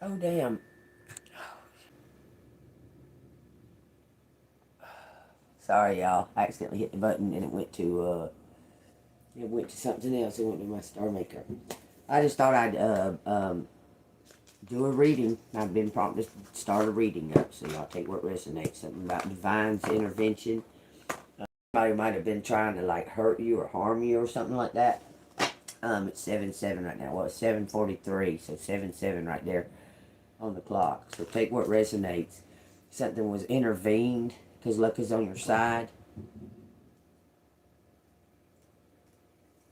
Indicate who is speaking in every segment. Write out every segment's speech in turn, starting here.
Speaker 1: Oh, damn. Sorry, y'all. I accidentally hit the button and it went to something else. It went to my star maker. I just thought I'd do a reading. I've been prompted to start a reading up, so y'all take what resonates. Something about divine's intervention. Somebody might have been trying to like hurt you or harm you or something like that. It's 7-7 right now. Well, it's 7:43, so 7-7 right there on the clock. So take what resonates. Something was intervened because luck is on your side.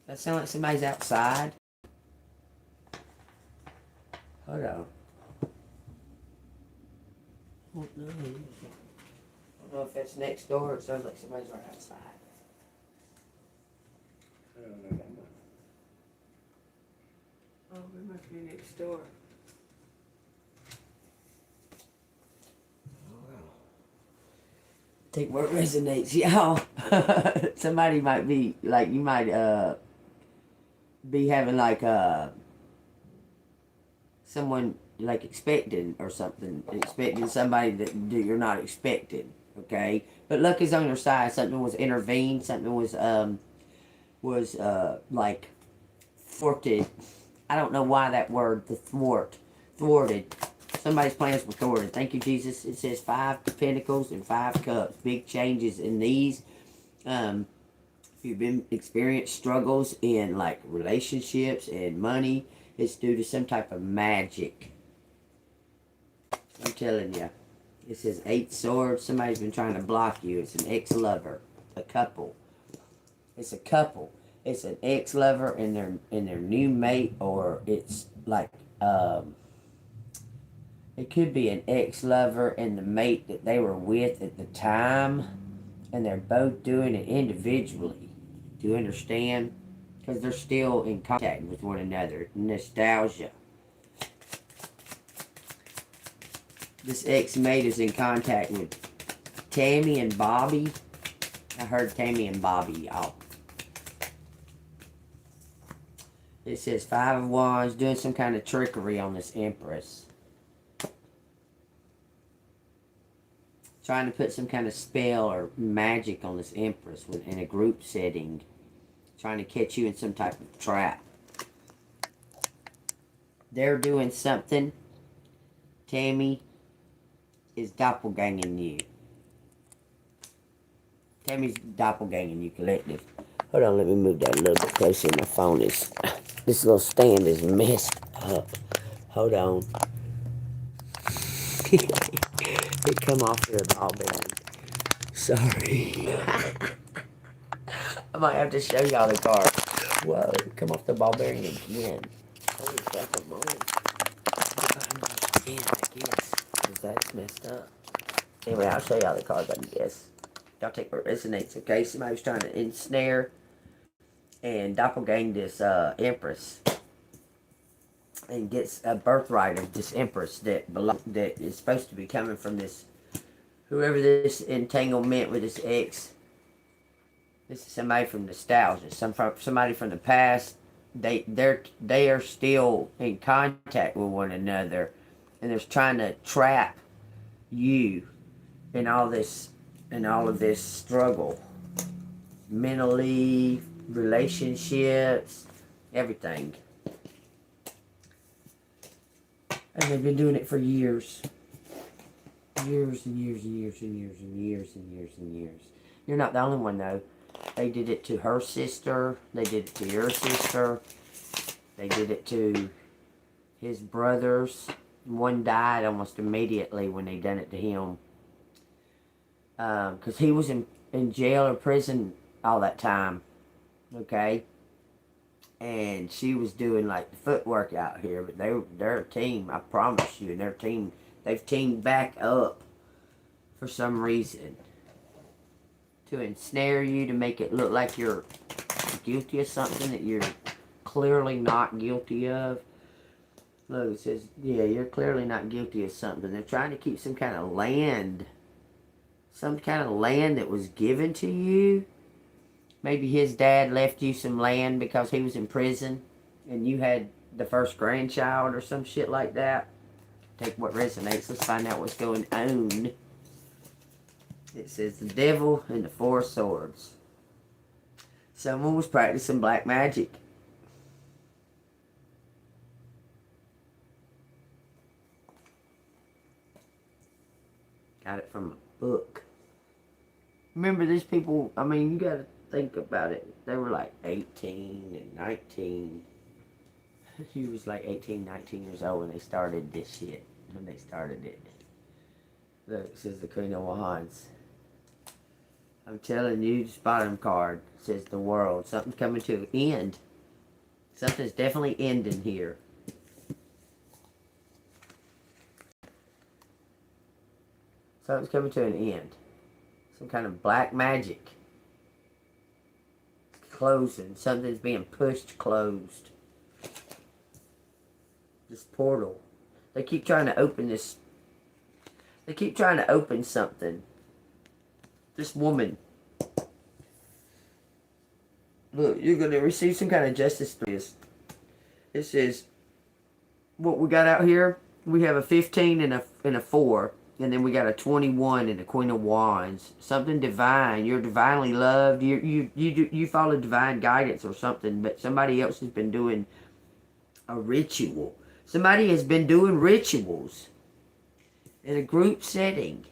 Speaker 1: That sounds like somebody's outside. Hold on. I don't know if that's next door. It sounds like somebody's right outside. I don't know that much. Oh, it must be next door. Oh, wow. Take what resonates, y'all. Somebody might be, like, you might be having, like, someone, like, expecting or something. Expecting somebody that you're not expecting, okay? But luck is on your side. Something was intervened. Something was like, thwarted. I don't know why that word, the thwarted. Somebody's plans were thwarted. Thank you, Jesus. It says 5 Pentacles and 5 Cups. Big changes in these. If you've been experienced struggles in like relationships and money, it's due to some type of magic. I'm telling you. It says 8 Swords. Somebody's been trying to block you. It's an ex-lover, a couple. It's a couple. It's an ex-lover and their new mate, or it's like it could be an ex-lover and the mate that they were with at the time, and they're both doing it individually. Do you understand? Because they're still in contact with one another. Nostalgia. This ex-mate is in contact with Tammy and Bobby. I heard Tammy and Bobby, y'all. It says 5 of Wands, doing some kind of trickery on this Empress. Trying to put some kind of spell or magic on this Empress in a group setting. Trying to catch you in some type of trap. They're doing something. Tammy is doppelganging you. Tammy's doppelganging you, collective. Hold on, let me move that a little bit closer. My phone is... This little stand is messed up. Hold on. It come off here, the ball bearing. Sorry. I might have to show y'all the card. Whoa, come off the ball bearing again. Holy crap, I'm on. Again, I guess. Because that's messed up. Anyway, I'll show y'all the cards, I guess. Y'all take what resonates, okay? Somebody was trying to ensnare and doppelgang this Empress. And gets a birthright of this Empress that is supposed to be coming from this, whoever this entanglement with this ex. This is somebody from nostalgia, somebody from the past. They are still in contact with one another, and they're trying to trap you in all of this struggle, mentally, relationships, everything. And they've been doing it for years. Years and years and years and years and years and years and years. You're not the only one, though. They did it to her sister. They did it to your sister. They did it to his brothers. One died almost immediately when they done it to him. Because he was in jail or prison all that time. Okay? And she was doing like the footwork out here, but they're a team, I promise you, and they've teamed back up for some reason to ensnare you, to make it look like you're guilty of something that you're clearly not guilty of. Look, it says, yeah, you're clearly not guilty of something. They're trying to keep some kind of land that was given to you. Maybe his dad left you some land because he was in prison and you had the first grandchild or some shit like that. take what resonates. Let's find out what's going on. It says the devil and the four swords. Someone was practicing black magic. Got it from a book. Remember, these people, I mean, you gotta think about it. They were like 18 and 19. He was like 18, 19 years old when they started this shit. When they started it. Look, it says the Queen of Wands. I'm telling you, this bottom card says the world. Something's coming to an end. Something's definitely ending here. Something's coming to an end. Some kind of black magic. Closing. Something's being pushed closed. This portal. They keep trying to open this. They keep trying to open something. This woman. Look, you're going to receive some kind of justice through this. It says, what we got out here, we have a 15 and a 4. And then we got a 21 and the Queen of Wands. Something divine. You're divinely loved. You follow divine guidance or something. But somebody else has been doing a ritual. Somebody has been doing rituals in a group setting.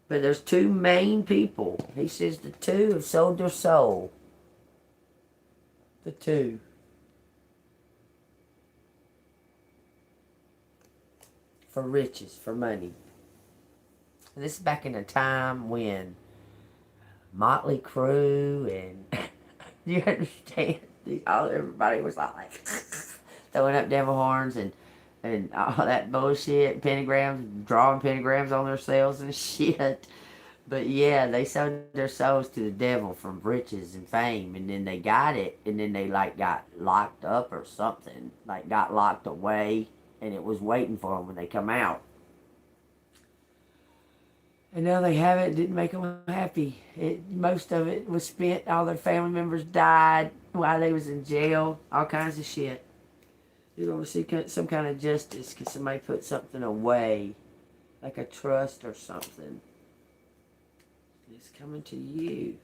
Speaker 1: But there's two main people. He says the two have sold their soul. The two. For riches, for money. And this is back in a time when Motley Crue and you understand? Everybody was like throwing up devil horns and all that bullshit, pentagrams, drawing pentagrams on themselves and shit. But yeah, they sold their souls to the devil from riches and fame, and then they got it, and then they like got locked up or something, like got locked away, and it was waiting for them when they come out. And now they have it. Didn't make them happy. Most of it was spent. All their family members died while they was in jail. All kinds of shit. You're going to see some kind of justice because somebody put something away, like a trust or something. It's coming to you.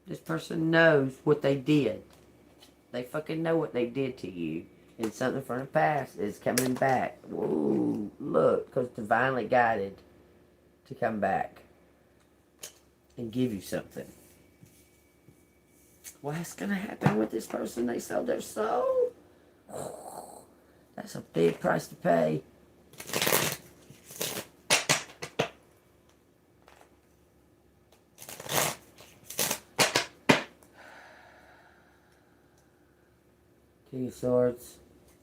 Speaker 1: This person knows what they did. They fucking know what they did to you. And something from the past is coming back. Whoa, look, because divinely guided to come back and give you something. What's going to happen with this person? They sold their soul? That's a big price to pay. King of Swords.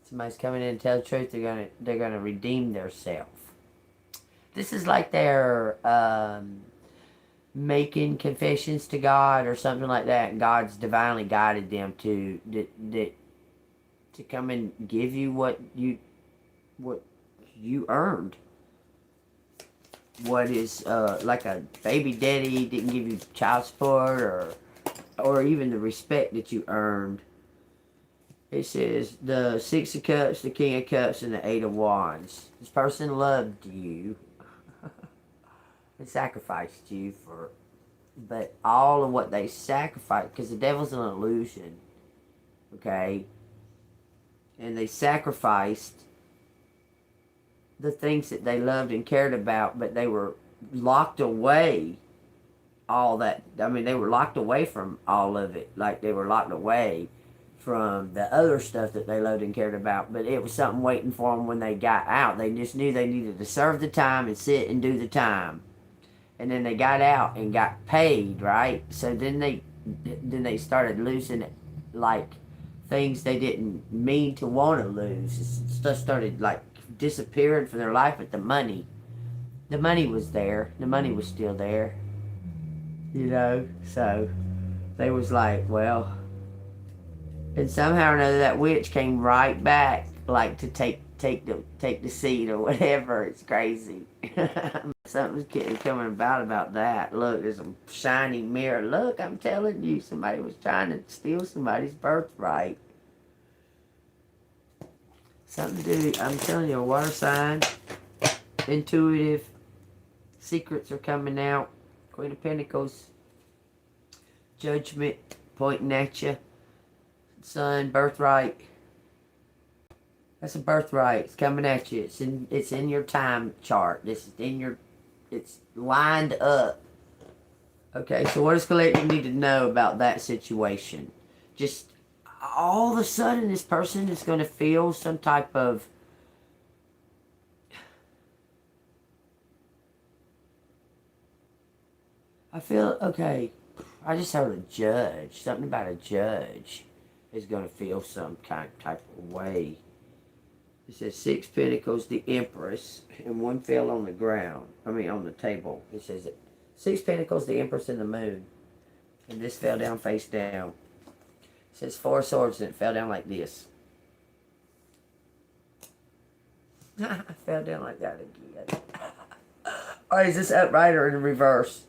Speaker 1: Somebody's coming in and tell the truth. They're gonna redeem themselves. This is like they're making confessions to God or something like that. And God's divinely guided them to come and give you what you earned. What is like a baby daddy didn't give you child support or even the respect that you earned. It says the 6 of Cups, the King of Cups, and the 8 of Wands. This person loved you and sacrificed you for, but all of what they sacrificed, because the devil's an illusion, okay? And they sacrificed the things that they loved and cared about, but they were locked away. All that, I mean, they were locked away from all of it. Like they were locked away from the other stuff that they loved and cared about, but it was something waiting for them when they got out. They just knew they needed to serve the time and sit and do the time. And then they got out and got paid, right? So then they started losing it, like things they didn't mean to want to lose. Stuff started like disappearing from their life, but the money was there. The money was still there, you know. So they was like, well. And somehow or another, that witch came right back, like to take the seed or whatever. It's crazy. Something's coming about that. Look, there's a shiny mirror. Look, I'm telling you, somebody was trying to steal somebody's birthright. Something to do, I'm telling you, a water sign, intuitive, secrets are coming out. Queen of Pentacles, Judgment pointing at you. Sun, birthright. That's a birthright. It's coming at you. It's in your time chart. It's lined up. Okay, so what does collective need to know about that situation? Just all of a sudden, this person is going to feel some type of okay, I just heard a judge. Something about a judge is going to feel some type of way. It says 6 Pentacles, the Empress, and one fell on the ground. I mean, on the table. It says 6 Pentacles, the Empress, and the Moon. And this fell down face down. It says 4 Swords, and it fell down like this. I fell down like that again. Alright, is this upright or in reverse?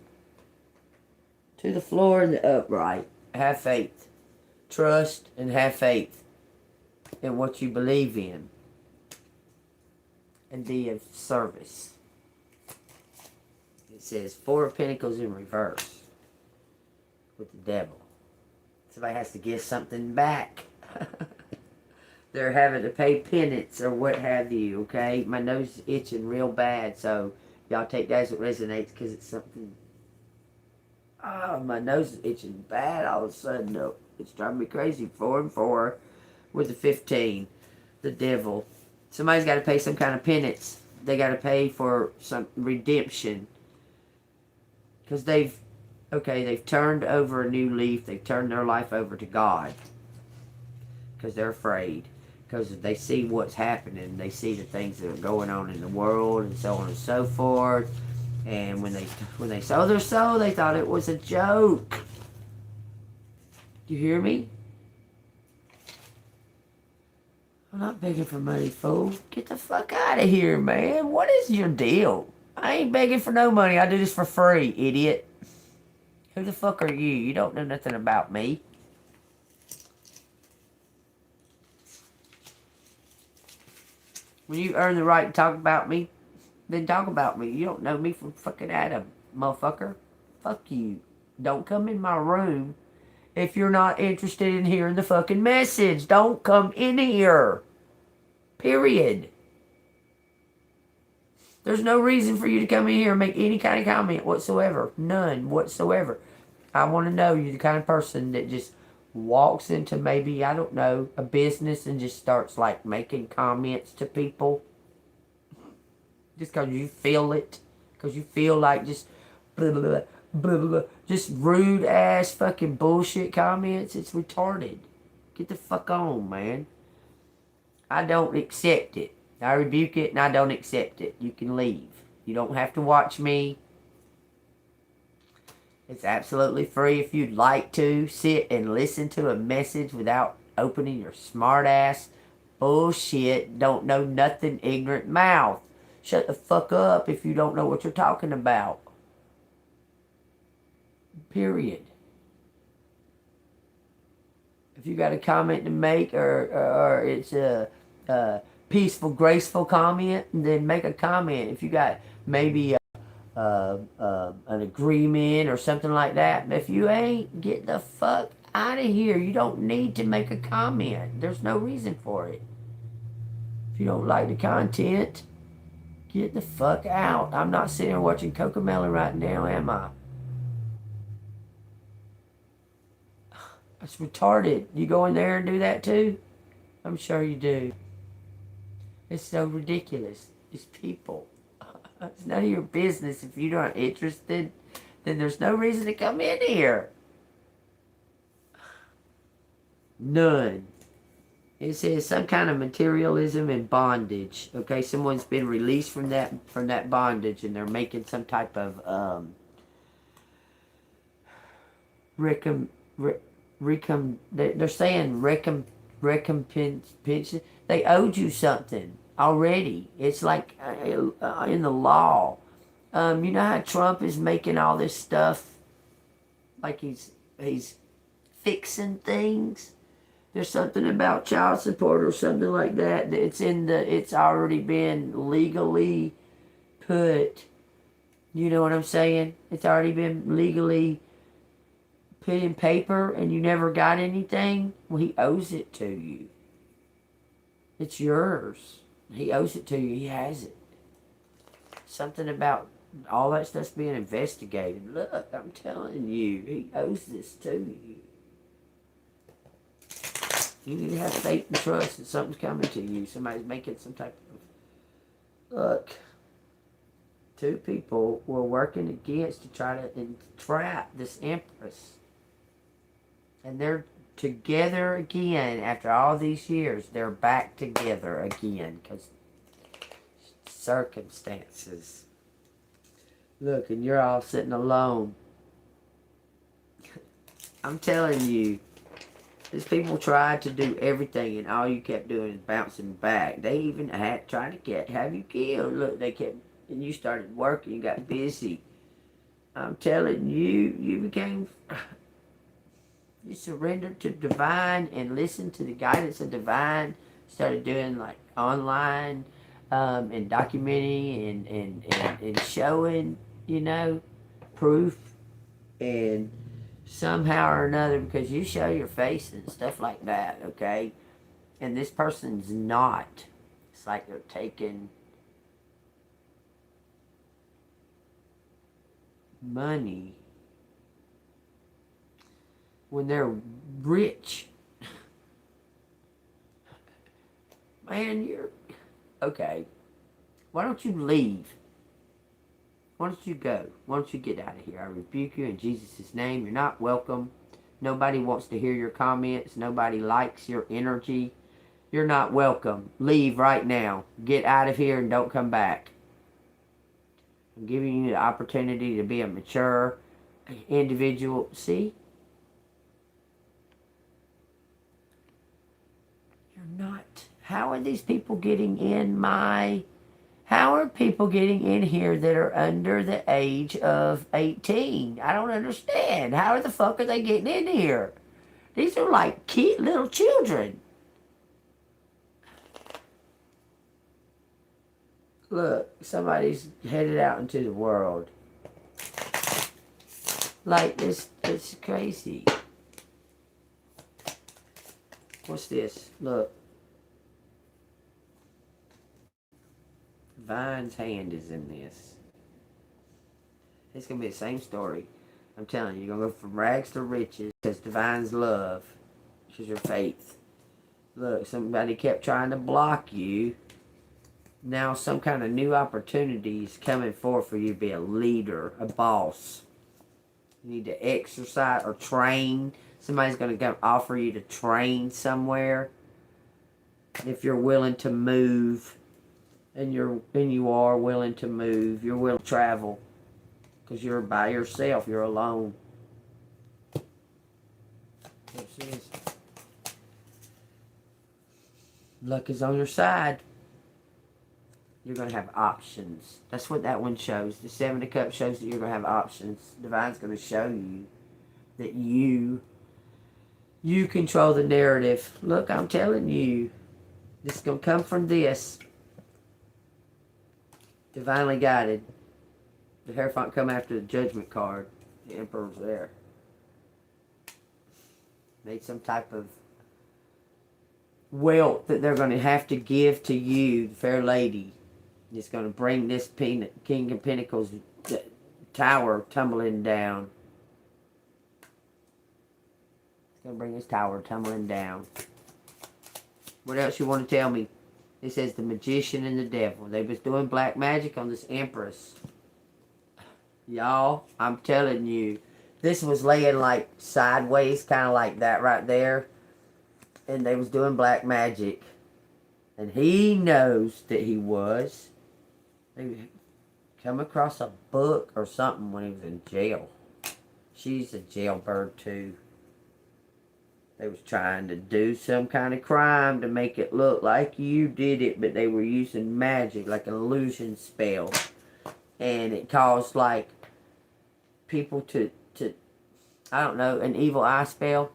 Speaker 1: To the floor and the upright. Have faith. Trust and have faith in what you believe in. And be of service. It says 4 of Pentacles in reverse. With the devil. Somebody has to give something back. They're having to pay penance or what have you, okay? My nose is itching real bad, so y'all take that as it resonates because it's something. Oh, my nose is itching bad all of a sudden. No, it's driving me crazy. 4 and 4 with the 15. The devil. Somebody's got to pay some kind of penance. They got to pay for some redemption. Because they've turned over a new leaf. They've turned their life over to God. Because they're afraid. Because they see what's happening. They see the things that are going on in the world and so on and so forth. And when they sold their soul, they thought it was a joke. Do you hear me? I'm not begging for money, fool. Get the fuck out of here, man. What is your deal? I ain't begging for no money. I do this for free, idiot. Who the fuck are you? You don't know nothing about me. When you earn the right to talk about me, then talk about me. You don't know me from fucking Adam, motherfucker. Fuck you. Don't come in my room if you're not interested in hearing the fucking message. Don't come in here. Period. There's no reason for you to come in here and make any kind of comment whatsoever. None whatsoever. I want to know you're the kind of person that just walks into maybe, I don't know, a business and just starts like making comments to people. Just because you feel it. Because you feel like just blah, blah, blah, blah, blah, blah. Just rude ass fucking bullshit comments. It's retarded. Get the fuck on, man. I don't accept it. I rebuke it and I don't accept it. You can leave. You don't have to watch me. It's absolutely free if you'd like to sit and listen to a message without opening your smart ass bullshit, don't know nothing, ignorant mouth. Shut the fuck up if you don't know what you're talking about. Period. If you got a comment to make or it's a peaceful, graceful comment, then make a comment. If you got maybe an agreement or something like that, if you ain't, get the fuck out of here. You don't need to make a comment. There's no reason for it. If you don't like the content, get the fuck out. I'm not sitting here watching Cocomelon right now, am I? It's retarded. You go in there and do that too? I'm sure you do. It's so ridiculous. It's people. It's none of your business. If you're not interested, then there's no reason to come in here. None. It says some kind of materialism and bondage. Okay, someone's been released from that bondage, and they're making some type of they're saying recompense. They owed you something already. It's like in the law. You know how Trump is making all this stuff, like he's fixing things. There's something about child support or something like that. It's already been legally put. You know what I'm saying? It's already been legally put in paper and you never got anything. Well, he owes it to you. It's yours. He owes it to you. He has it. Something about all that stuff's being investigated. Look, I'm telling you, he owes this to you. You need to have faith and trust that something's coming to you. Somebody's making some type of... Look, two people were working against to try to entrap this empress. And they're together again after all these years. They're back together again because circumstances. Look, and you're all sitting alone. I'm telling you, these people tried to do everything, and all you kept doing is bouncing back. They even had tried to have you killed. Look, they kept, and you started working. You got busy. I'm telling you, you became. You surrendered to divine and listened to the guidance of divine. Started doing like online and documenting and showing, you know, proof. And somehow or another, because you show your face and stuff like that, okay? And this person's not. It's like they're taking money when they're rich. Man, you're... Okay. Why don't you leave? Why don't you go? Why don't you get out of here? I rebuke you in Jesus' name. You're not welcome. Nobody wants to hear your comments. Nobody likes your energy. You're not welcome. Leave right now. Get out of here and don't come back. I'm giving you the opportunity to be a mature individual. See? You're not. How are these people getting in my... How are people getting in here that are under the age of 18? I don't understand. How the fuck are they getting in here? These are like little children. Look, somebody's headed out into the world. Like, it's crazy. What's this? Look. Divine's hand is in this. It's going to be the same story. I'm telling you, you're going to go from rags to riches because Divine's love, which is your faith. Look, somebody kept trying to block you. Now some kind of new opportunity is coming forth for you to be a leader, a boss. You need to exercise or train. Somebody's going to offer you to train somewhere. If you're willing to move. And you are willing to move. You're willing to travel. Because you're by yourself. You're alone. Luck is on your side. You're going to have options. That's what that one shows. The Seven of Cups shows that you're going to have options. Divine's going to show you that you control the narrative. Look, I'm telling you. This is going to come from this. Divinely guided. The Hierophant come after the Judgment card. The Emperor's there. Made some type of wealth that they're going to have to give to you, the fair lady. It's going to bring this King of Pentacles tower tumbling down. It's going to bring this tower tumbling down. What else you want to tell me? It says the magician and the devil. They was doing black magic on this empress. Y'all, I'm telling you. This was laying like sideways, kind of like that right there. And they was doing black magic. And he knows that he was. They come across a book or something when he was in jail. She's a jailbird too. They was trying to do some kind of crime to make it look like you did it, but they were using magic, like an illusion spell. And it caused, like, people to I don't know, an evil eye spell.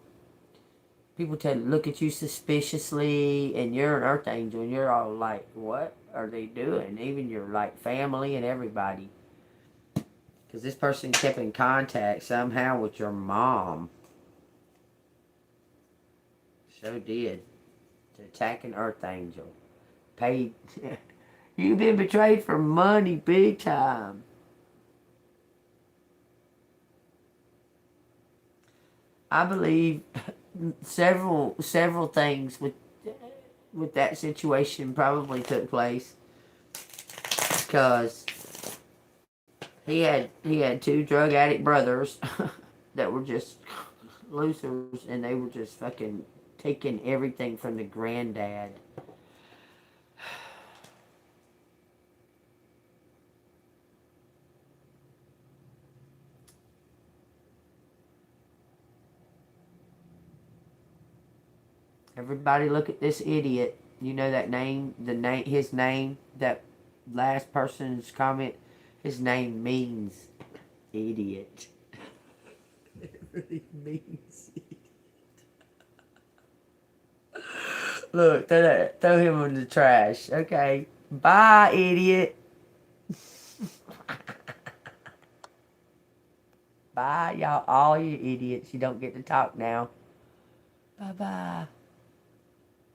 Speaker 1: People tend to look at you suspiciously, and you're an earth angel, and you're all like, what are they doing? Even your like family and everybody. Because this person kept in contact somehow with your mom. So did. To attack an earth angel. Paid. You've been betrayed for money big time. I believe several things with that situation probably took place because he had two drug addict brothers that were just losers, and they were just fucking taking everything from the granddad. Everybody look at this idiot. You know that name, his name, that last person's comment, his name means idiot. It really means idiot. Look, throw him in the trash. Okay. Bye, idiot. Bye, y'all. All you idiots. You don't get to talk now. Bye-bye.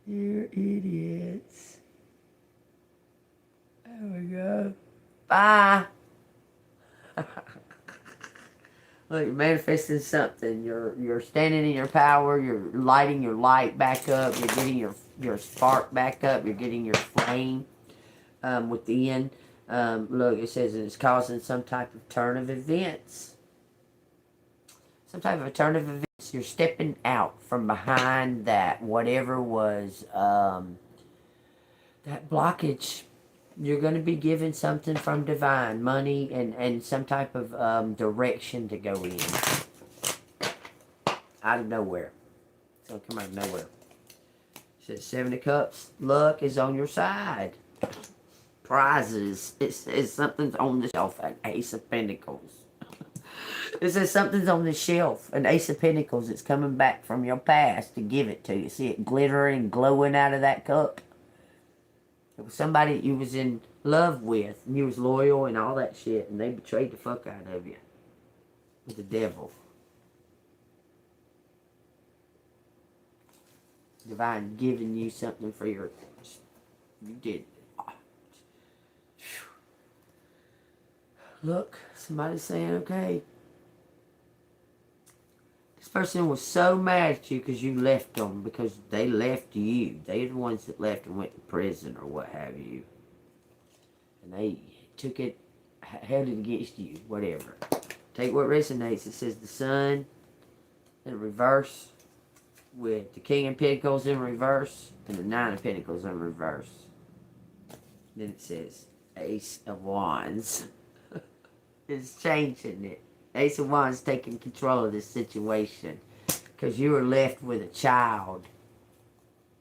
Speaker 1: You're idiots. There we go. Bye. Look, you're manifesting something. You're standing in your power. You're lighting your light back up. You're getting your spark back up. You're getting your flame within. Look, it says it's causing some type of turn of events. Some type of turn of events. You're stepping out from behind that whatever was that blockage. You're going to be given something from divine, money, and some type of direction to go in. Out of nowhere. It's going to come out of nowhere. It says 7 of Cups. Luck is on your side. Prizes. It says something's on the shelf. An Ace of Pentacles. It says something's on the shelf. An Ace of Pentacles. It's coming back from your past to give it to you. See it glittering, glowing out of that cup? It was somebody that you was in love with, and you was loyal and all that shit, and they betrayed the fuck out of you. With the devil. Divine giving you something for your... You did. Look, somebody's saying, okay. This person was so mad at you because you left them, because they left you. They're the ones that left and went to prison or what have you. And they took it, held it against you, whatever. Take what resonates. It says the Sun in reverse with the King of Pentacles in reverse and the Nine of Pentacles in reverse. Then it says Ace of Wands. It's changing it. Ace of Wands taking control of this situation. Because you were left with a child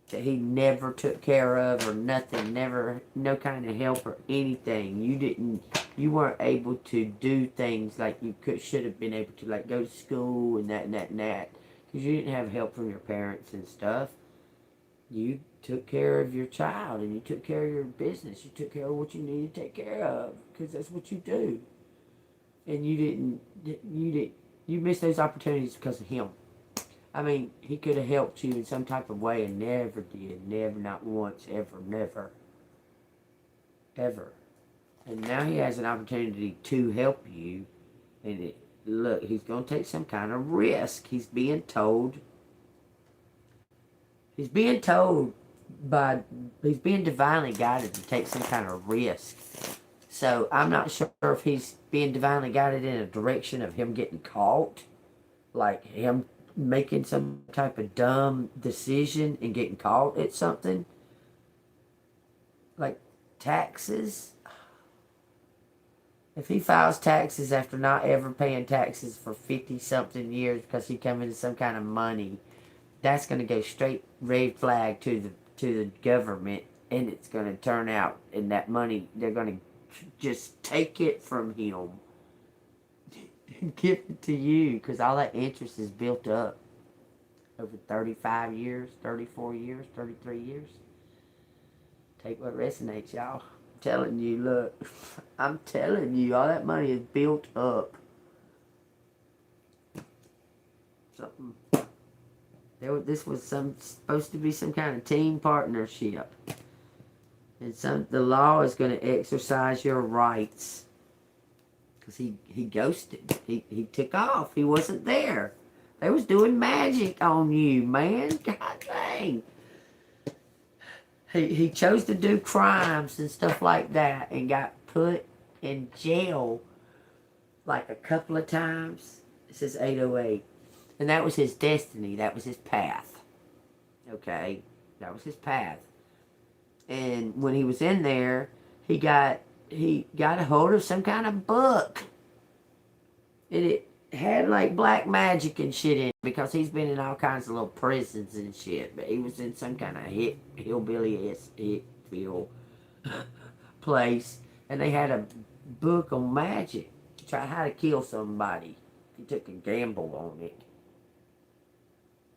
Speaker 1: that he never took care of or nothing. Never, no kind of help or anything. You weren't able to do things like you should have been able to. Like go to school and that and that and that. Because you didn't have help from your parents and stuff. You took care of your child and you took care of your business. You took care of what you needed to take care of. Because that's what you do. And you missed those opportunities because of him. I mean, he could have helped you in some type of way and never did. Never, not once, ever, never. Ever. And now he has an opportunity to help you. And look, he's going to take some kind of risk. He's being told he's being divinely guided to take some kind of risk. So I'm not sure if he's being divinely guided in a direction of him getting caught. Like him making some type of dumb decision and getting caught at something. Like taxes. If he files taxes after not ever paying taxes for 50-something years because he come into some kind of money, that's going to go straight red flag to the government, and it's going to turn out, and that money, they're going to just take it from him and give it to you because all that interest is built up. over 35 years, 34 years, 33 years. Take what resonates, y'all. I'm telling you, look, I'm telling you, all that money is built up. Something. This was supposed to be some kind of team partnership. And the law is going to exercise your rights. Because he ghosted. He took off. He wasn't there. They was doing magic on you, man. God dang. He chose to do crimes and stuff like that and got put in jail like a couple of times. This is 808. And that was his destiny. That was his path. Okay? That was his path. And when he was in there, he got a hold of some kind of book. And it had like black magic and shit in it because he's been in all kinds of little prisons and shit. But he was in some kind of hillbilly-esque Hickville place. And they had a book on magic to try how to kill somebody. He took a gamble on it.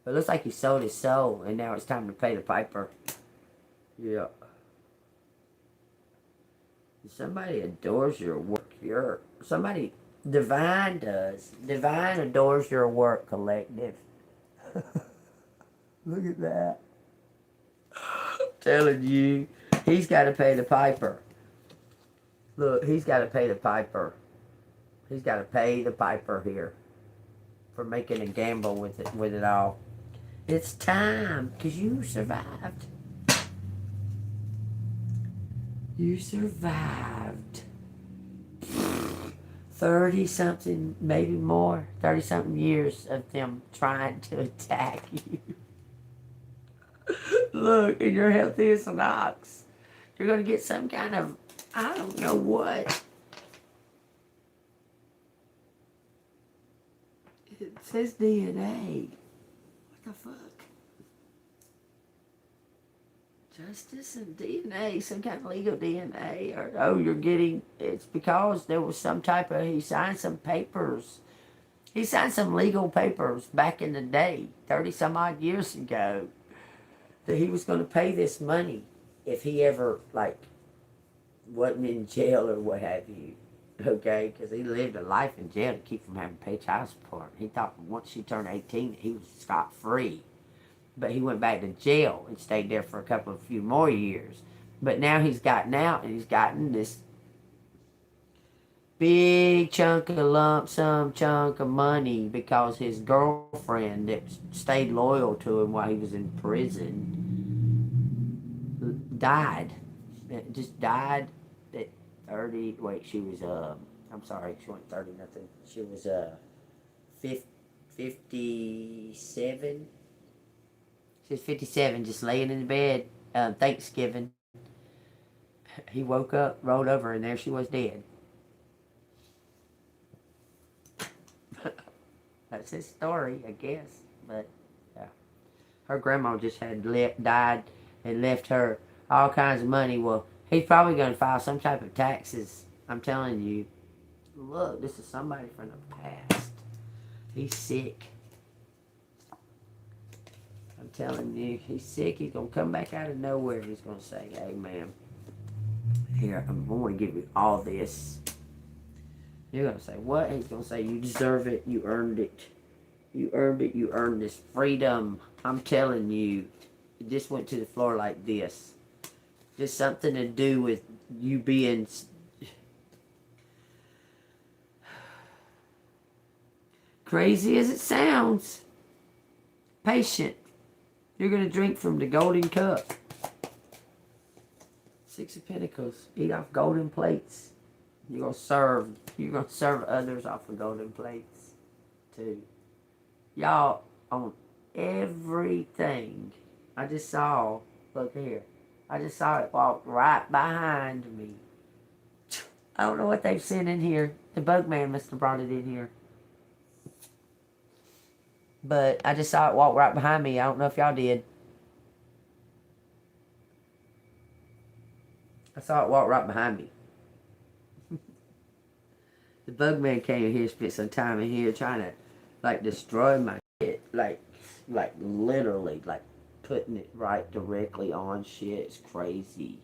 Speaker 1: But it looks like he sold his soul and now it's time to pay the piper. Yeah. Somebody adores your work. Somebody, Divine does. Divine adores your work, collective. Look at that. I'm telling you, he's got to pay the piper. Look, he's got to pay the piper. He's got to pay the piper here for making a gamble with it all. It's time, because you survived. You survived 30-something, maybe more, 30-something years of them trying to attack you. Look, and you're healthy as an ox. You're going to get some kind of, I don't know what. It says DNA. What the fuck? Justice and DNA, some kind of legal DNA, or you're getting, it's because there was some type of, he signed some papers. He signed some legal papers back in the day, 30 some odd years ago, that he was going to pay this money if he ever, like, wasn't in jail or what have you. Okay, because he lived a life in jail to keep from having to pay child support. He thought once she turned 18, he was scot-free. But he went back to jail and stayed there for a few more years. But now he's gotten out and he's gotten this big chunk of lump sum chunk of money because his girlfriend that stayed loyal to him while he was in prison died. Just died at 30. Wait, she was, I'm sorry, she wasn't 30 nothing. She was 57. She was 57, just laying in the bed, Thanksgiving. He woke up, rolled over, and there she was dead. That's his story, I guess. But, yeah. Her grandma just had died and left her all kinds of money. Well, he's probably going to file some type of taxes. I'm telling you. Look, this is somebody from the past. He's sick. I'm telling you, he's sick. He's going to come back out of nowhere. He's going to say, hey, man, here, I'm going to give you all this. You're going to say, what? He's going to say, you deserve it. You earned it. You earned it. You earned this freedom. I'm telling you, it just went to the floor like this. Just something to do with you being crazy as it sounds. Patient. You're going to drink from the golden cup. Six of Pentacles. Eat off golden plates. You're going to serve others off of golden plates too. Y'all, on everything, I just saw, look here, I just saw it walk right behind me. I don't know what they've sent in here. The bug man must have brought it in here. But I just saw it walk right behind me. I don't know if y'all did. I saw it walk right behind me. The bug man came in here, spent some time in here trying to, like, destroy my shit. Like, like literally, like putting it right directly on shit. It's crazy.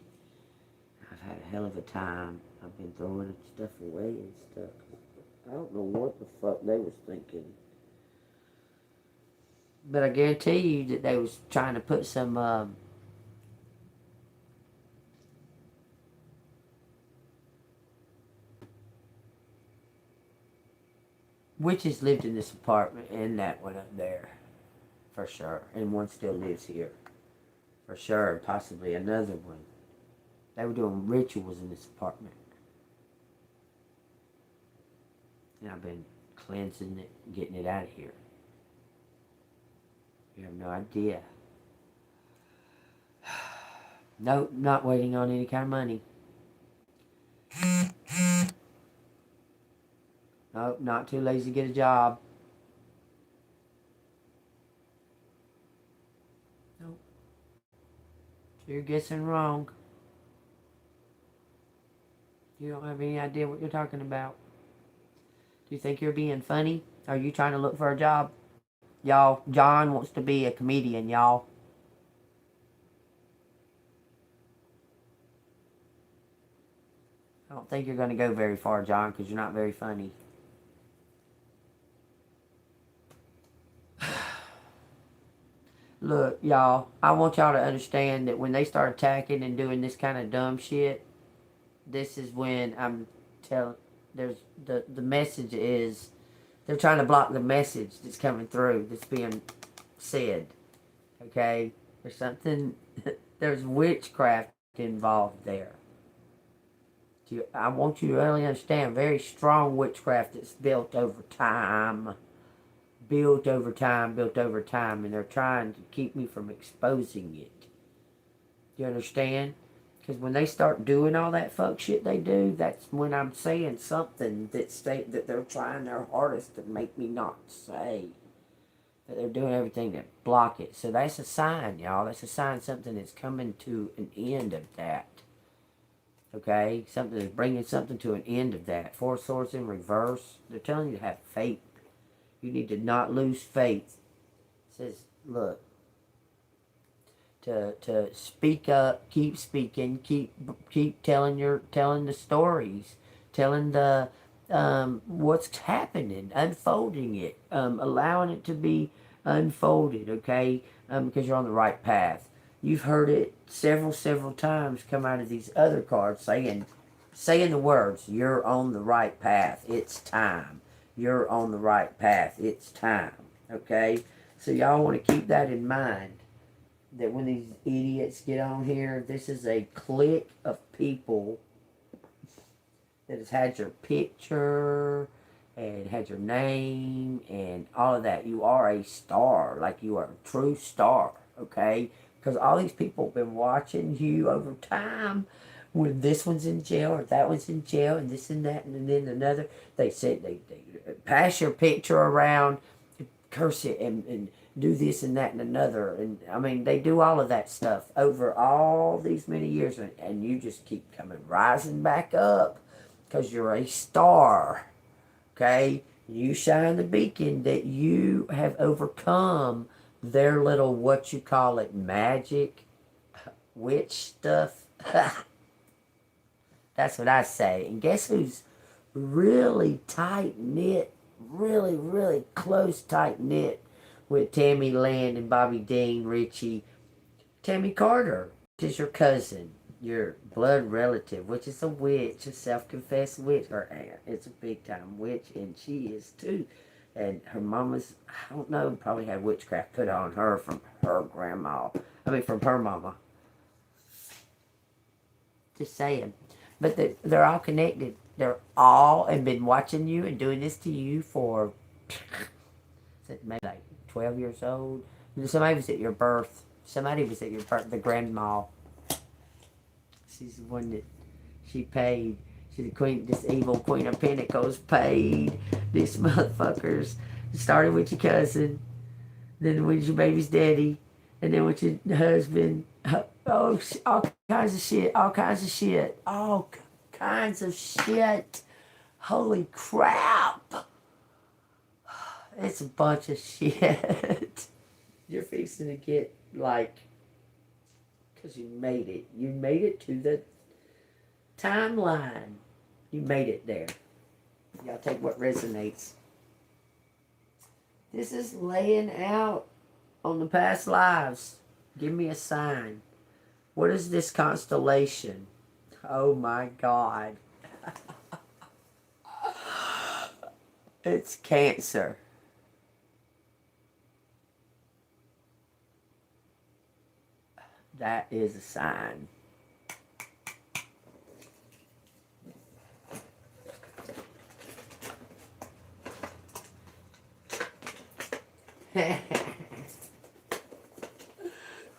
Speaker 1: I've had a hell of a time. I've been throwing stuff away and stuff. I don't know what the fuck they was thinking. But I guarantee you that they was trying to put some, witches lived in this apartment and that one up there. For sure. And one still lives here. For sure. And possibly another one. They were doing rituals in this apartment. And I've been cleansing it, getting it out of here. You have no idea. No, not waiting on any kind of money. Nope, not too lazy to get a job. Nope. So you're guessing wrong. You don't have any idea what you're talking about. Do you think you're being funny? Are you trying to look for a job? Y'all, John wants to be a comedian, y'all. I don't think you're going to go very far, John, because you're not very funny. Look, y'all, I want y'all to understand that when they start attacking and doing this kind of dumb shit, this is when I'm telling, there's the message is, they're trying to block the message that's coming through, that's being said. Okay? There's something, there's witchcraft involved there. I want you to really understand, very strong witchcraft that's built over time. Built over time, and they're trying to keep me from exposing it. You understand? Because when they start doing all that fuck shit they do, that's when I'm saying something that they're trying their hardest to make me not say. That they're doing everything to block it. So that's a sign, y'all. That's a sign something that's coming to an end of that. Okay? Something is bringing something to an end of that. Four swords in reverse. They're telling you to have faith. You need to not lose faith. It says, look, to speak up, keep speaking, keep telling the stories, telling the what's happening, unfolding it, allowing it to be unfolded, okay? Because you're on the right path. You've heard it several times come out of these other cards saying the words, you're on the right path, it's time. You're on the right path, it's time, okay? So y'all want to keep that in mind, that when these idiots get on here, this is a clique of people that has had your picture and had your name and all of that. You are a star, like you are a true star, okay? Because all these people have been watching you over time. When this one's in jail or that one's in jail and this and that and then another, they said they pass your picture around, curse it and do this and that and another. And I mean, they do all of that stuff over all these many years, and you just keep rising back up because you're a star. Okay? You shine the beacon that you have overcome their little, what you call it, magic, witch stuff. That's what I say. And guess who's really tight-knit, really close tight-knit with Tammy Land and Bobby Dean, Richie? Tammy Carter, which is your cousin, your blood relative, which is a witch, a self-confessed witch. Her aunt is a big-time witch, and she is too. And her mama's, I don't know, probably had witchcraft put on her from her grandma. From her mama. Just saying. But they're all connected. They're all, and been watching you and doing this to you for maybe like 12 years old. Somebody was at your birth. The grandma. She's the one that she paid. She's the queen, this evil Queen of Pentacles paid these motherfuckers. It started with your cousin, then with your baby's daddy, and then with your husband. Oh, all kinds of shit. Holy crap. It's a bunch of shit. You're fixing to get, like, because you made it. You made it to the timeline. You made it there. Y'all take what resonates. This is laying out on the past lives. Give me a sign. What is this constellation? Oh my God. It's Cancer. That is a sign.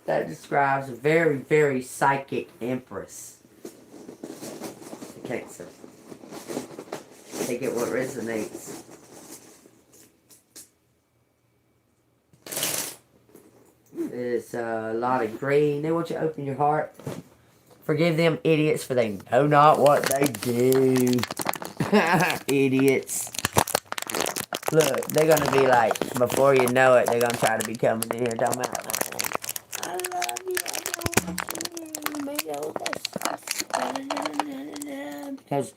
Speaker 1: That describes a very, very psychic empress. Cancer. Take it what resonates. It's a lot of green. They want you to open your heart. Forgive them idiots, for they know not what they do. Idiots. Look, they're going to be like, before you know it, they're going to try to be coming in here talking about, I love you, I don't want you. Because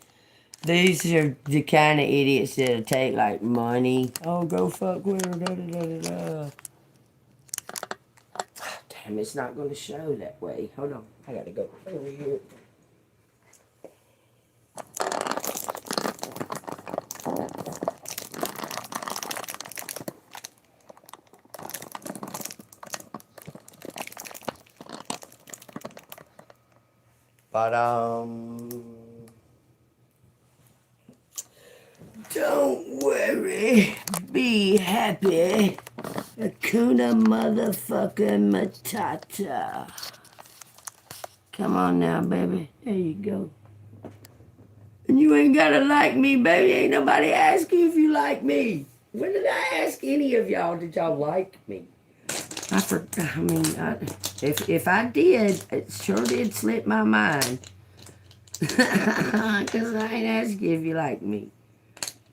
Speaker 1: these are the kind of idiots that'll take, like, money. Oh, go fuck with her, da-da-da-da-da. Damn, it's not going to show that way. Hold on, I got to go over here. But, don't worry, be happy. Hakuna motherfucking Matata. Come on now, baby. There you go. And you ain't gotta like me, baby. Ain't nobody ask you if you like me. When did I ask any of y'all, did y'all like me? I forgot. I mean, if I did, it sure did slip my mind. Because I ain't ask you if you like me.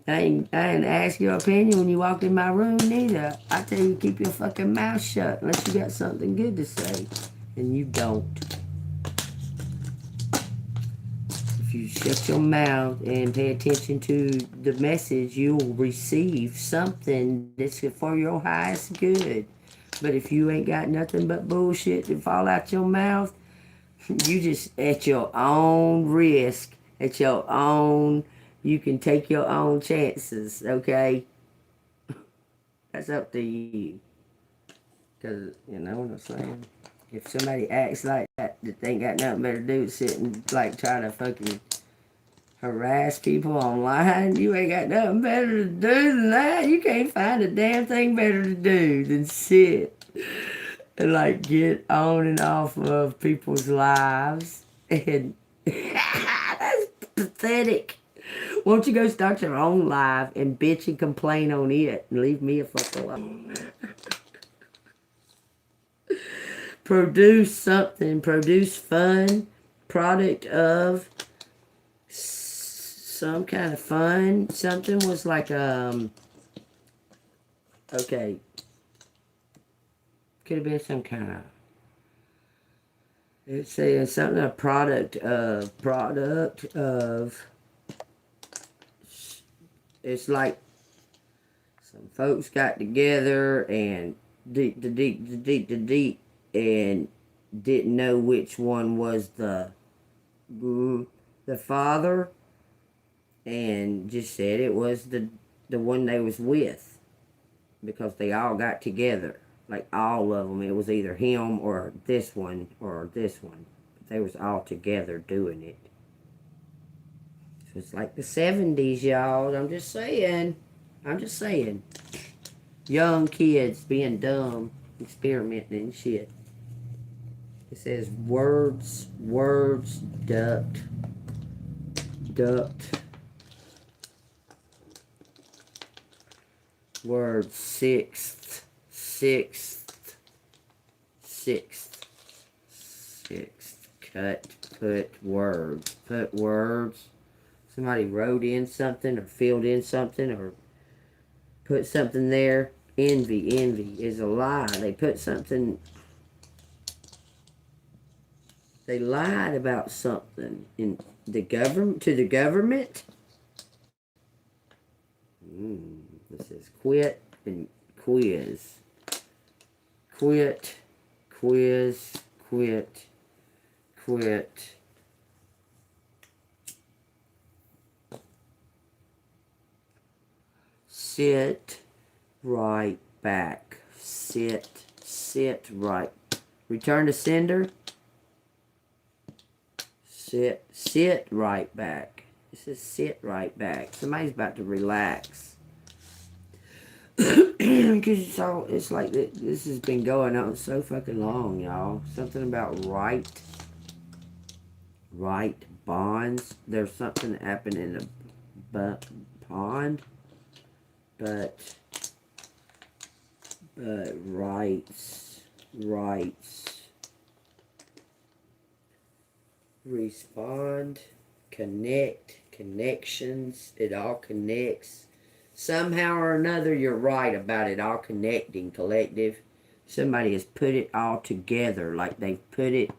Speaker 1: I didn't ask your opinion when you walked in my room neither. I tell you, keep your fucking mouth shut unless you got something good to say. And you don't. If you shut your mouth and pay attention to the message, you'll receive something that's for your highest good. But if you ain't got nothing but bullshit to fall out your mouth, you just at your own risk, at your own, you can take your own chances, okay? That's up to you. Because, you know what I'm saying? If somebody acts like that they ain't got nothing better to do, sit and, like, try to fucking harass people online, you ain't got nothing better to do than that. You can't find a damn thing better to do than sit and, like, get on and off of people's lives. And that's pathetic. Won't you go start your own life and bitch and complain on it and leave me a fuck alone? Produce something. Produce fun. Product of some kind of fun. Something was like, okay. Could have been some kind of, it's saying something, a product of, it's like some folks got together and deep and didn't know which one was the father, and just said it was the one they was with, because they all got together, like all of them. It was either him or this one or this one, but they was all together doing it. So it's like the 70s, y'all. I'm just saying. Young kids being dumb, experimenting and shit. It says words, duct. Words, sixth, cut, put words. Somebody wrote in something or filled in something or put something there. Envy is a lie. They put something, they lied about something in the government, to the government. This is quit and quiz. Quit, quiz, quit, quit. Sit right back. Sit right. Return to sender. Sit right back. It says sit right back. Somebody's about to relax. Because it's like this has been going on so fucking long, y'all. Something about right bonds. There's something that happened in a pond. But rights, respond, connect, connections, it all connects. Somehow or another, you're right about it all connecting, collective. Somebody has put it all together, like they've put it.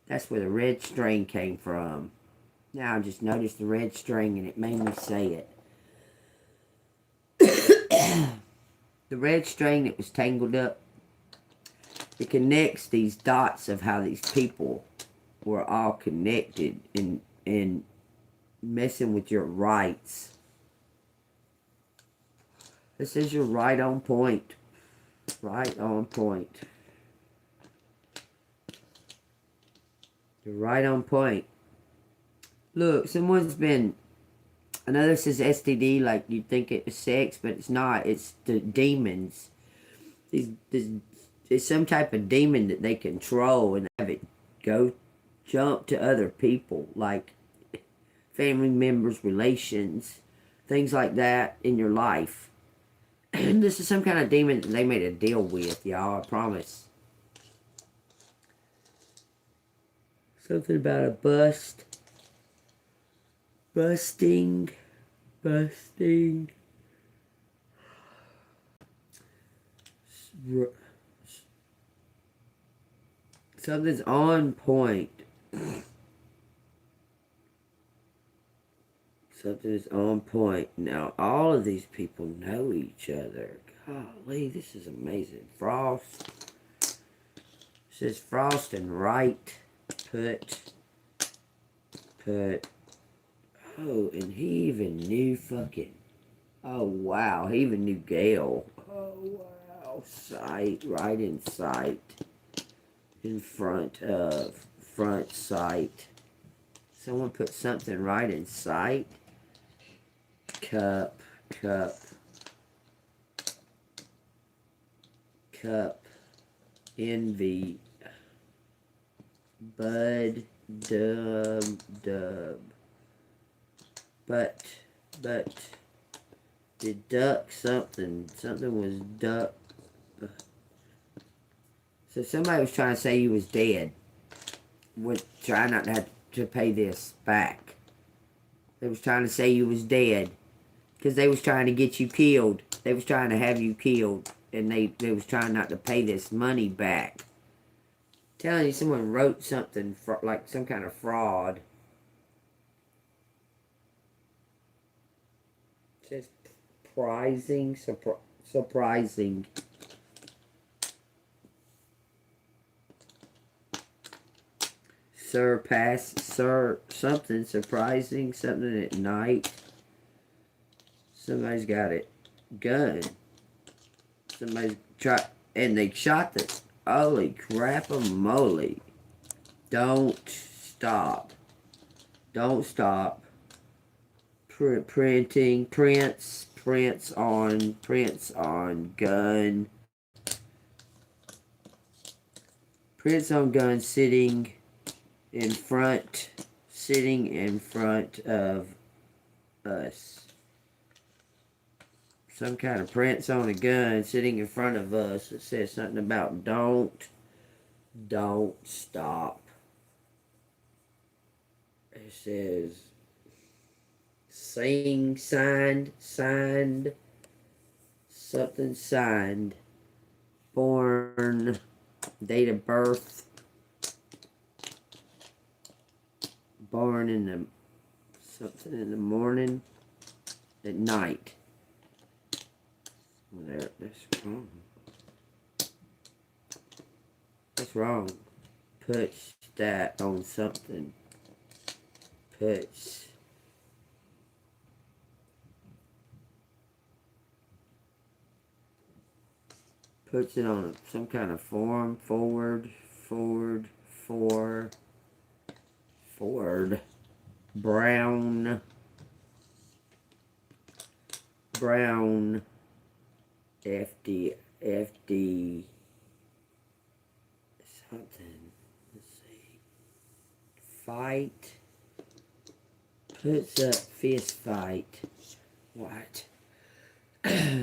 Speaker 1: That's where the red string came from. Now I just noticed the red string and it made me say it. The red string that was tangled up, it connects these dots of how these people were all connected and messing with your rights. This says you're right on point. Right on point. You're right on point. Look, someone's been... I know this is STD, like you'd think it was sex, but it's not. It's the demons. It's some type of demon that they control and have it jump to other people, like family members, relations, things like that in your life. And this is some kind of demon that they made a deal with, y'all, I promise. Something about a bust. Busting. Something's on point. Something is on point. Now, all of these people know each other. Golly, this is amazing. Frost. It says Frost and Wright. Put. Oh, and he even knew fucking... Oh, wow. He even knew Gail. Oh, wow. Sight. Right in sight. In front of. Front sight. Someone put something right in sight. Cup. Envy. Bud. Dub. But, deduct something. Something was duck. So somebody was trying to say you was dead. Trying not to have to pay this back. They was trying to say you was dead. Because they was trying to get you killed. They was trying to have you killed. And they was trying not to pay this money back. Telling you someone wrote something like some kind of fraud. It says surprising. Something surprising, something at night. Somebody's got it. Gun. Somebody's and they shot this. Holy crap-a-moly. Don't stop. Printing, prints on gun. Prints on gun sitting in front of us. Some kind of prints on a gun sitting in front of us. It says something about don't stop. It says signed something signed. Born, date of birth. Born in the, something in the morning, at night. Well, that's wrong. That's wrong. Puts that on something. Puts it on some kind of form. Forward. Brown. FD. Something. Let's see. Fight. Puts up fist fight. What?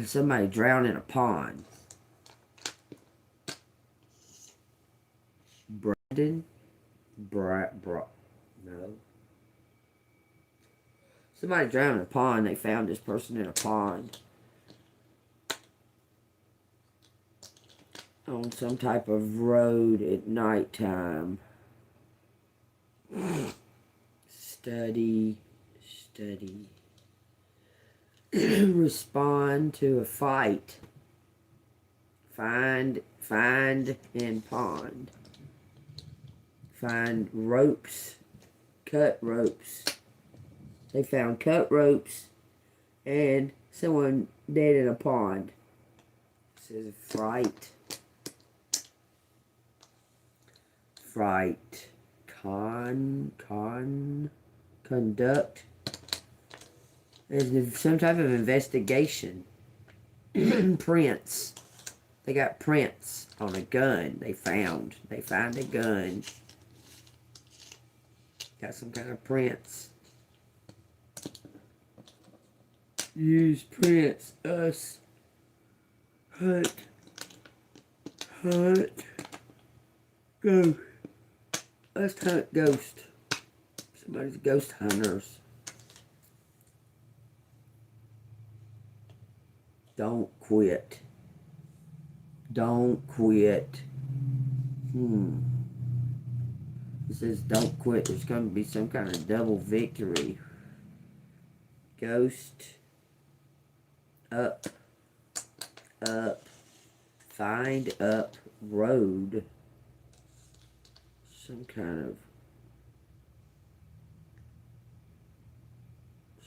Speaker 1: Somebody drowned in a pond. Brandon? No. Somebody drowned in a pond. They found this person in a pond. On some type of road at nighttime. Study. Respond to a fight. Find and pond. Find ropes. Cut ropes. They found cut ropes and someone dead in a pond. It says fright. Conduct. There's some type of investigation. Prints. They got prints on a gun they found. They found a gun. Got some kind of prints. Use prints. Us. Hunt. Go. Let's hunt ghost. Somebody's ghost hunters. Don't quit. Don't quit. It says don't quit. There's going to be some kind of double victory. Ghost. Up. Find up. Road. Some kind of...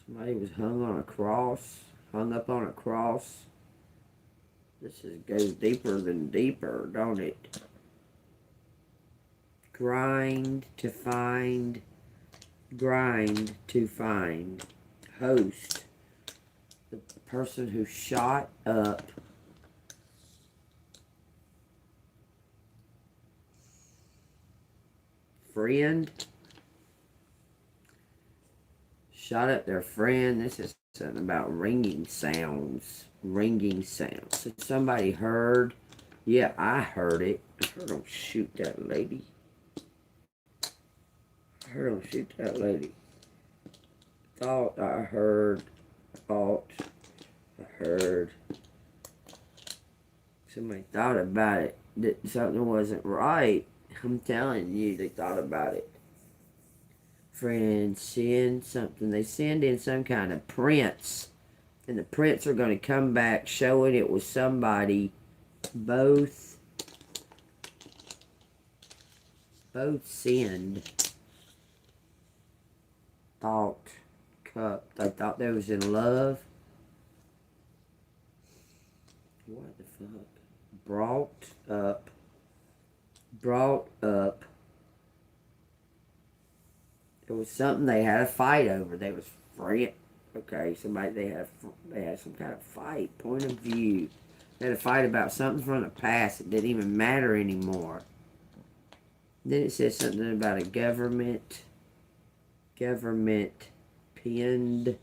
Speaker 1: Somebody was hung up on a cross. This goes deeper than deeper, don't it? Grind to find. Host. The person who shot up. Friend. Shot up their friend. This is something about ringing sounds. So somebody heard. Yeah, I heard it. I heard them shoot that lady. Thought I heard. Somebody thought about it. That something wasn't right. I'm telling you, they thought about it. Friends send something. They send in some kind of prints. And the prints are going to come back showing it was somebody. Both send. Thought. Cup. They thought they was in love. What the fuck? Brought up. It was something they had a fight over. They was friend. Okay, they had some kind of fight. Point of view. They had a fight about something from the past that didn't even matter anymore. Then it says something about a government pinned.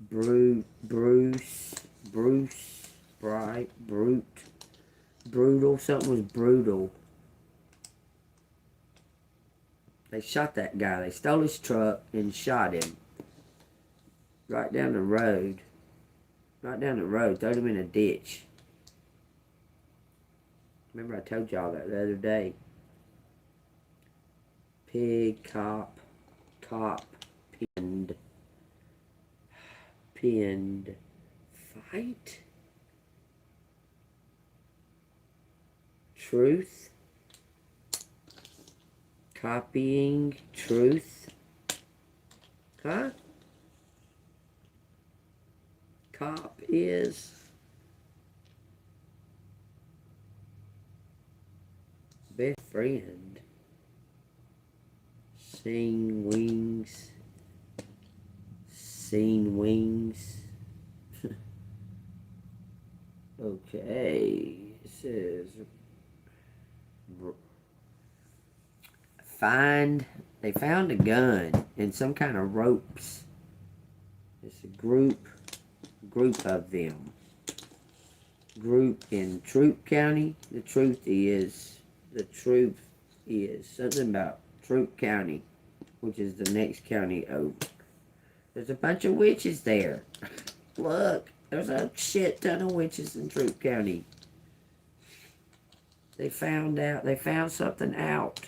Speaker 1: Brutal. Something was brutal. They shot that guy. They stole his truck and shot him. Right down the road. Right down the road. Throw them in a ditch. Remember I told y'all that the other day. Pig, cop, pinned, fight, truth, copying, truth, huh? Cop is best friend. Sing wings. Seen wings. Okay. It says they found a gun and some kind of ropes. It's a group of them. Group in Troup County. The truth is something about Troup County, which is the next county over. There's a bunch of witches there. Look, there's a shit ton of witches in Troup County. They found something out.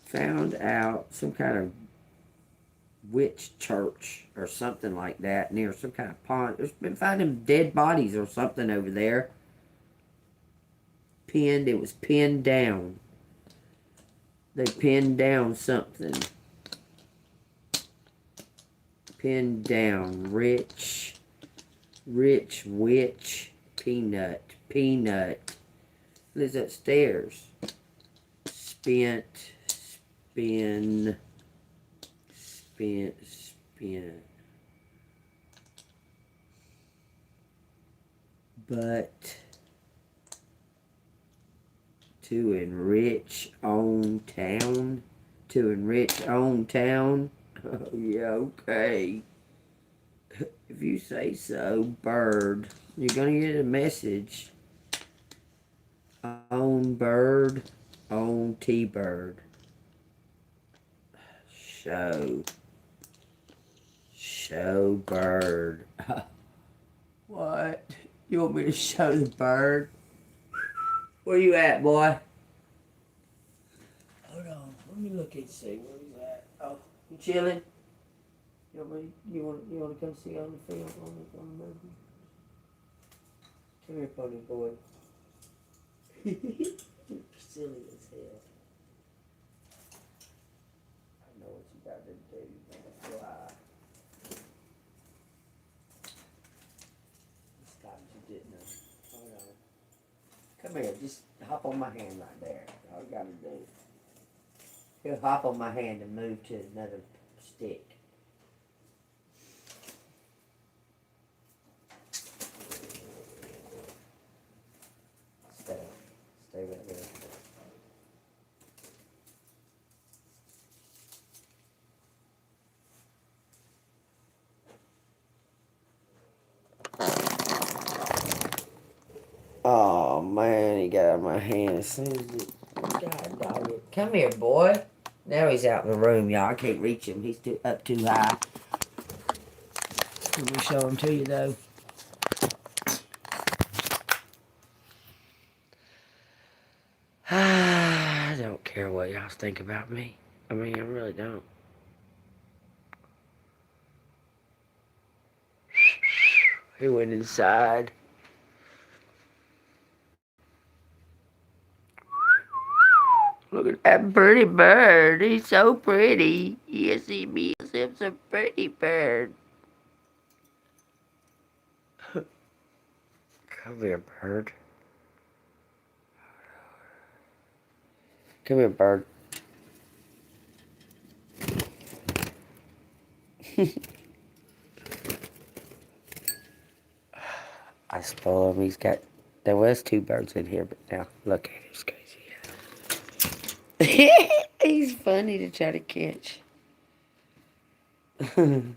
Speaker 1: Found out some kind of witch church or something like that near some kind of pond. There's been finding dead bodies or something over there. It was pinned down. They pinned down something. Pinned down. Rich witch. Peanut. Lives upstairs. Spin. But to enrich own town. Oh, yeah, okay. If you say so, bird. You're gonna get a message. Own bird. Own T-bird. Show bird. What? You want me to show the bird? Where you at, boy? Hold on. Let me look and see where he's at. Oh, you chilling? You want to come see on the film on the movie? Come here, pony boy. You're silly as hell. I know what you got to do. Fly. This time you didn't know. Hold on. Come here, just hop on my hand right there. All you got to do. He'll hop on my hand and move to another stick. Stay right there. Oh man, he got out of my hand as soon as it. God dog it. Come here, boy. Now he's out in the room, y'all. I can't reach him. He's up too high. Let me show him to you, though. I don't care what y'all think about me. I mean, I really don't. He went inside. Look at that pretty bird. He's so pretty. Yes, he is. He's a pretty bird. Come here, bird. Come here, bird. I spoil him. There was 2 birds in here, but now look at him. He's crazy. He's funny to try to catch. I'm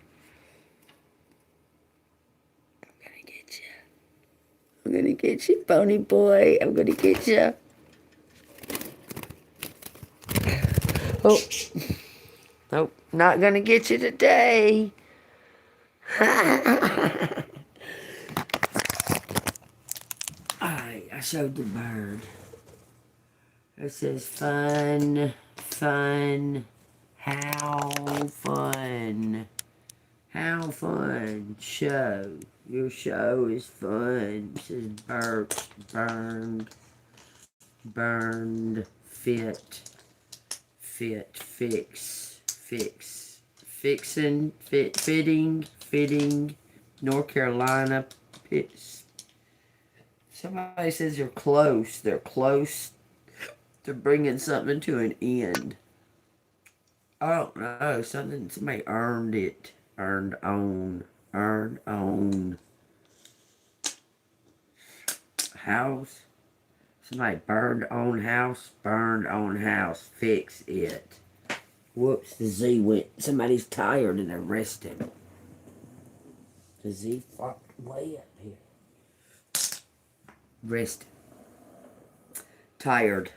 Speaker 1: gonna get you, pony boy. I'm gonna get you. Oh. Nope, not gonna get you today. showed the bird. It says fun, fun, how fun. How fun. Show. Your show is fun. It says burnt, burned, burned, fit, fix, fixing, fitting, North Carolina, somebody says they're close. They're close to bringing something to an end. I don't know. Somebody earned it. Earned on. House. Somebody burned on house. Fix it. Whoops, the Z went. Somebody's tired and they're resting. The Z fucked way up here. Resting. Tired.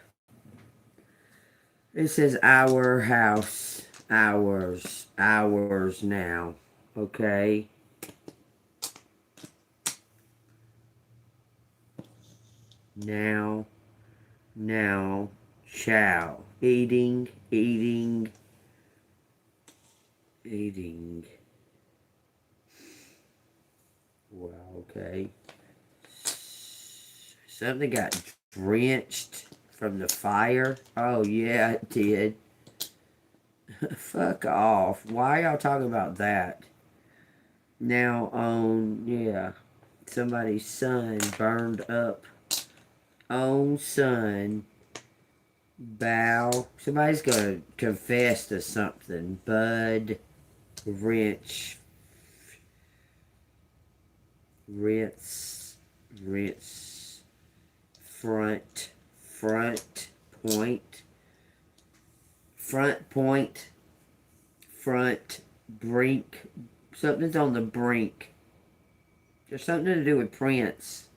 Speaker 1: It says our house. Ours now. Okay. Now, shall. Eating. Well, okay. Something got drenched from the fire. Oh, yeah, it did. Fuck off. Why y'all talking about that? Now, yeah. Somebody's son burned up. Son. Bow. Somebody's gonna confess to something. Bud. Rinse. Front point. Front. Brink. Something's on the brink. There's something to do with Prince.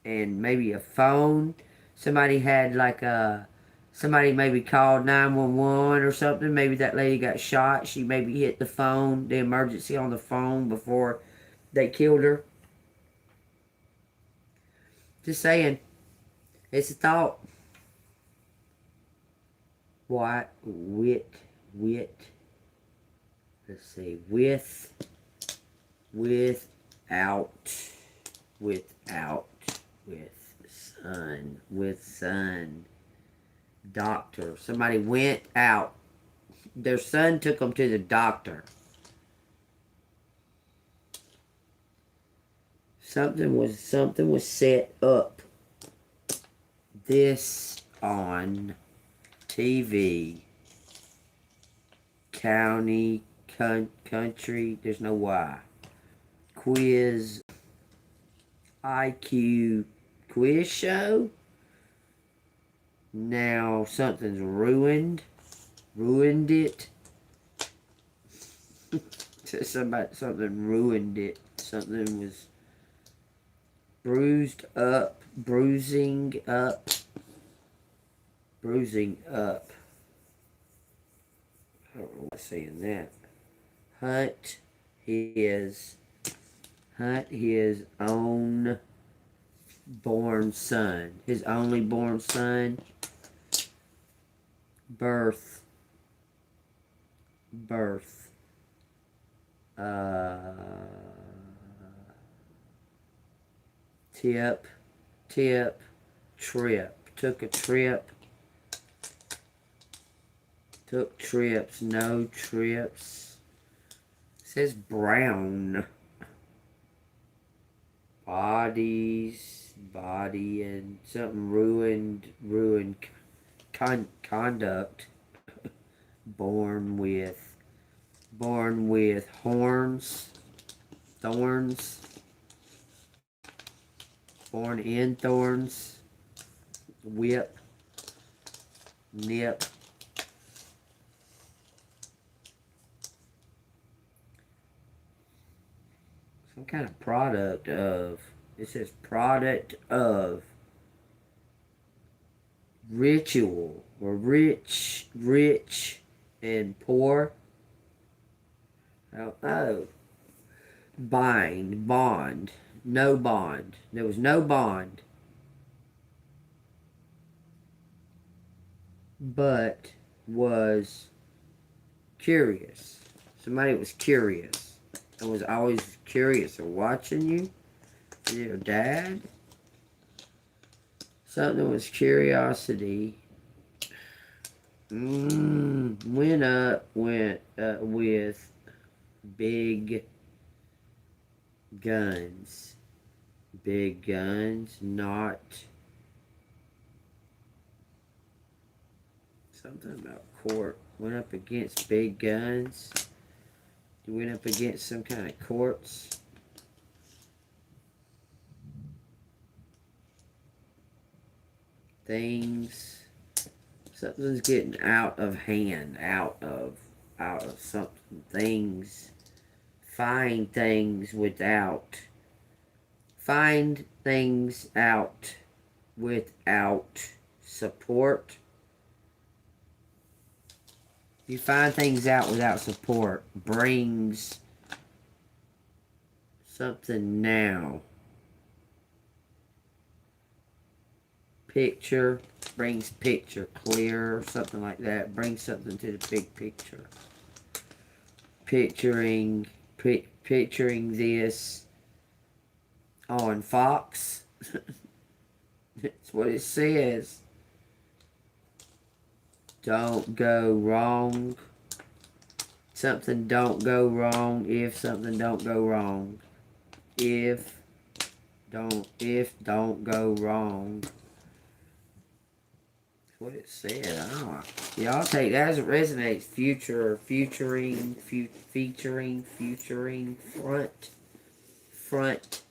Speaker 1: And maybe a phone. Somebody had like somebody maybe called 911 or something. Maybe that lady got shot. She maybe hit the phone, the emergency on the phone before they killed her. Just saying. It's a thought. What? Without. With son. Doctor. Somebody went out. Their son took them to the doctor. Something was set up. This on TV. County, country, there's no Y. Quiz. IQ quiz show. Now something's ruined it. Something ruined it. Something was bruising up. I don't know what's saying that. Hunt his own born son. His only born son. Birth. Tip. Trip. Took a trip. Took trips. No trips. It says brown. Body and something ruined conduct. Born with thorns. Born in thorns. Whip. Nip. Some kind of product of. It says product of. Ritual. Or rich and poor. Oh. Bond. No bond. There was no bond. but was curious. Somebody was curious. I was always curious of watching you. Your dad. Something was curiosity. Went with big guns. Big guns, not something about court. Went up against big guns. You went up against some kind of courts. Things. Something's getting out of hand. Out of something. Things. Find things without. Find things out without support. You find things out without support brings something now. Picture brings picture clear, something like that. Brings something to the big picture. Picturing this on Fox. That's what it says. Don't go wrong. Something don't go wrong if something don't go wrong. If don't go wrong. That's what it said. I don't know. Y'all take that as it resonates. Featuring, front.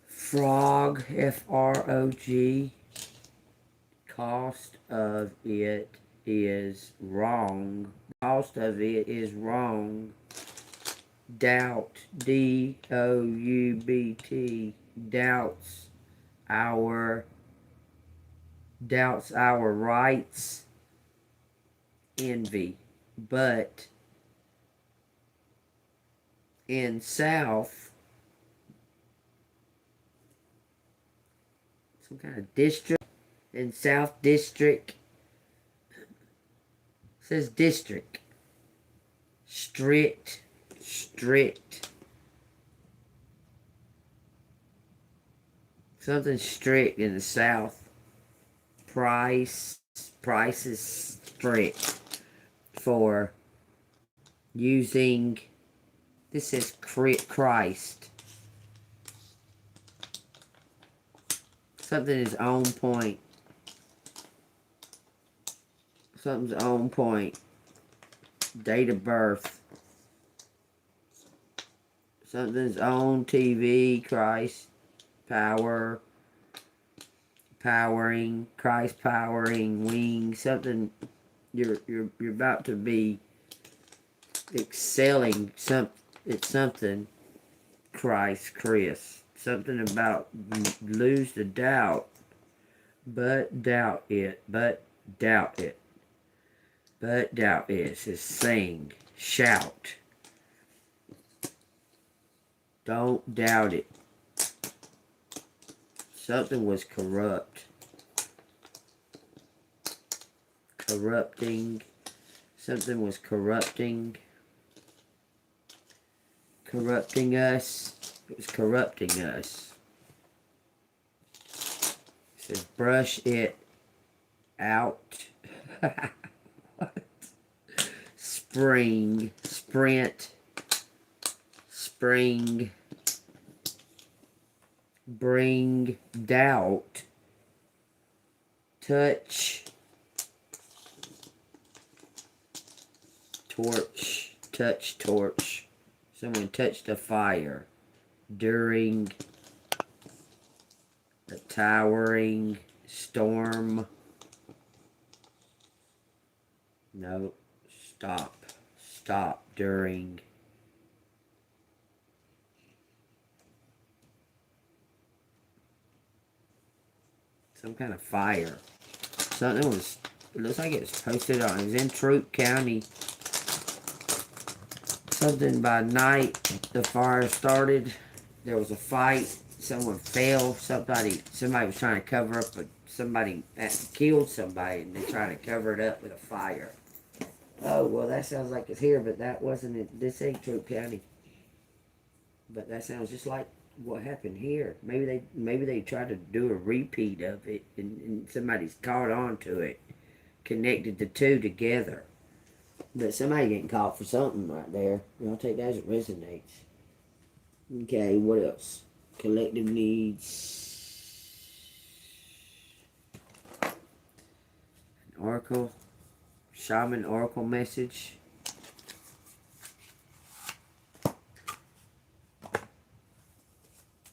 Speaker 1: Frog, F-R-O-G. Cost of it is wrong. Cost of it is wrong. Doubt, D-O-U-B-T. Doubts our rights. Envy. But in South, some kind of district, in South District, it says district, strict, something strict in the South, price is strict for using, this says Christ. Something is on point. Something's on point. Date of birth. Something's on TV. Christ. Power. Powering. Christ powering. Wing. Something. You're about to be excelling. It's something. Chris. Something about lose the doubt. But doubt it. But doubt it. It says sing. Shout. Don't doubt it. Something was corrupt. Corrupting. Something was corrupting. Corrupting us. It was corrupting us. It says brush it out. What? Spring. Sprint. Spring. Bring doubt. Touch. Torch. Touch torch. Someone touched a fire during the towering storm. No, stop during some kind of fire. Something was, it looks like it was posted on, it was in Troup County. Something by night, the fire started. There was a fight. someone fell. Somebody was trying to cover up. Somebody killed somebody, and they're trying to cover it up with a fire. Oh well, that sounds like it's here, but that wasn't it. This ain't Troop County. But that sounds just like what happened here. Maybe they tried to do a repeat of it, and somebody's caught on to it, connected the two together. But somebody getting caught for something right there. I'll take that as it resonates. Okay, what else? Collective needs. An oracle. Shaman oracle message.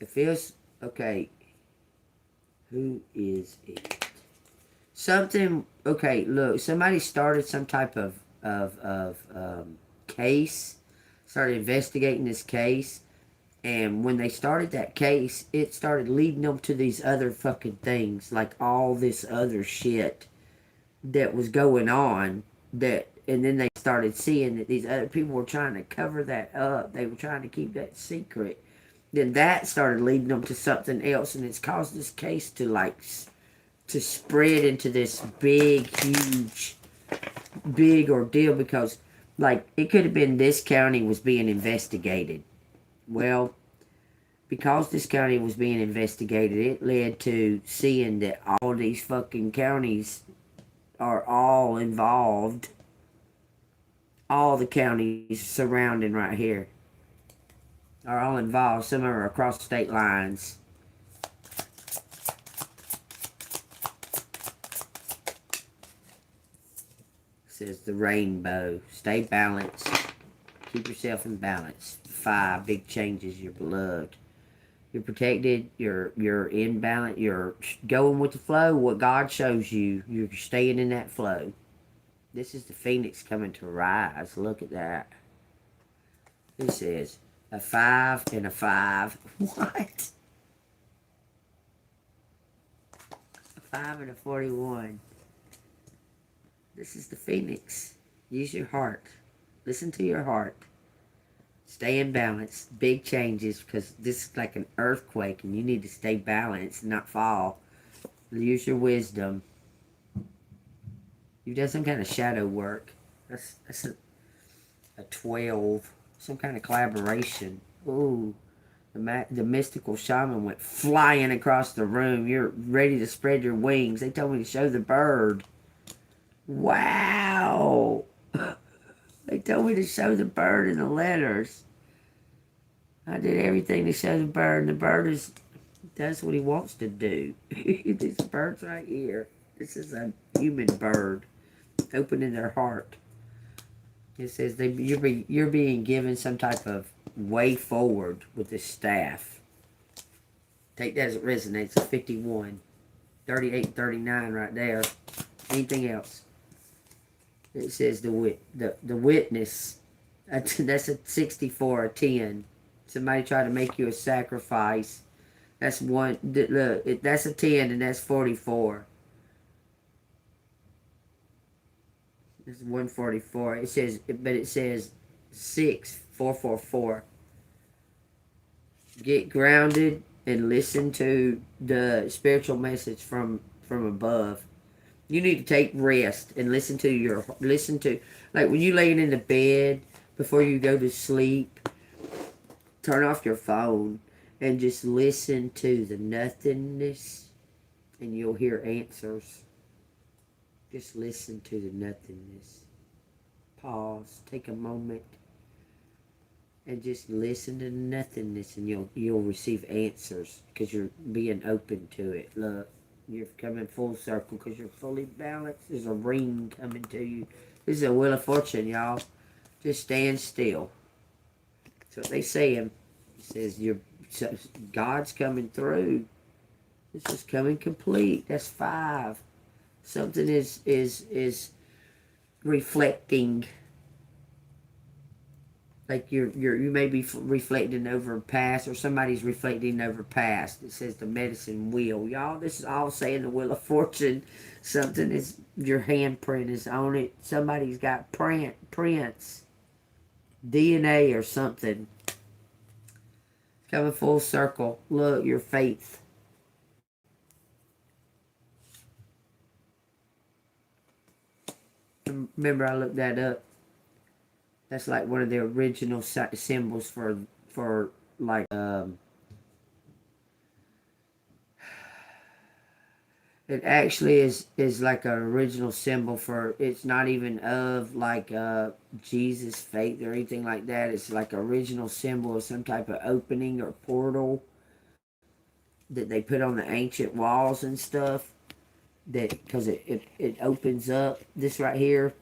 Speaker 1: It feels okay. Who is it? Something. Okay, look. Somebody started some type of case. Started investigating this case, and when they started that case, it started leading them to these other fucking things, like all this other shit that was going on. And then they started seeing that these other people were trying to cover that up. They were trying to keep that secret. Then that started leading them to something else, and it's caused this case to spread into this huge ordeal, because like it could have been this county was being investigated. Well, because this county was being investigated, it led to seeing that all these fucking counties are all involved. All the counties surrounding right here are all involved. Some are across state lines. It says the rainbow. Stay balanced. Keep yourself in balance. 5 big changes. You're beloved. You're protected. You're in balance. You're going with the flow. What God shows you, you're staying in that flow. This is the phoenix coming to rise. Look at that. It says a 5 and a 5. What? A 5 and a 41. This is the phoenix. Use your heart. Listen to your heart. Stay in balance. Big changes, because this is like an earthquake, and you need to stay balanced and not fall. Use your wisdom. You've done some kind of shadow work. That's a 12. Some kind of collaboration. Ooh. The mystical shaman went flying across the room. You're ready to spread your wings. They told me to show the bird. Wow. They told me to show the bird in the letters. I did everything to show the bird, and the bird does what he wants to do. This bird's right here. This is a human bird opening their heart. It says you're being given some type of way forward with this staff. Take that as it resonates. It's 51. 38 and 39 right there. Anything else? It says the witness. That's a 64, a 10. Somebody tried to make you a sacrifice. That's one. Look, that's a 10, and that's 44. It's 144. It says, but it says 6444. Get grounded and listen to the spiritual message from above. You need to take rest and listen to like when you laying in the bed before you go to sleep. Turn off your phone and just listen to the nothingness, and you'll hear answers. Just listen to the nothingness. Pause. Take a moment and just listen to the nothingness, and you'll receive answers because you're being open to it. Look, you're coming full circle because you're fully balanced. There's a ring coming to you. This is a wheel of fortune, y'all. Just stand still. That's what they saying. It says God's coming through. This is coming complete. That's 5. Something is reflecting. Like you may be reflecting over past, or somebody's reflecting over past. It says the medicine wheel. Y'all, this is all saying the wheel of fortune. Something is, your handprint is on it. Somebody's got prints, DNA or something. Coming full circle. Look, your faith. Remember, I looked that up. That's like one of the original symbols for like it actually is like an original symbol for, it's not even of like Jesus faith or anything like that. It's like an original symbol of some type of opening or portal that they put on the ancient walls and stuff, that because it opens up. This right here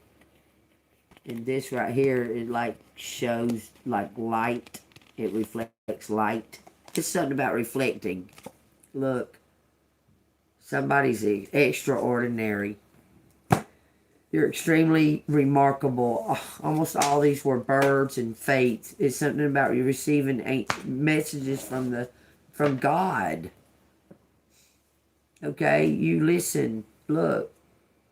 Speaker 1: and this right here, it like shows like light. It reflects light. It's something about reflecting. Look, somebody's extraordinary. You're extremely remarkable. Almost all these were birds and fates. It's something about you receiving messages from God. Okay, you listen, look,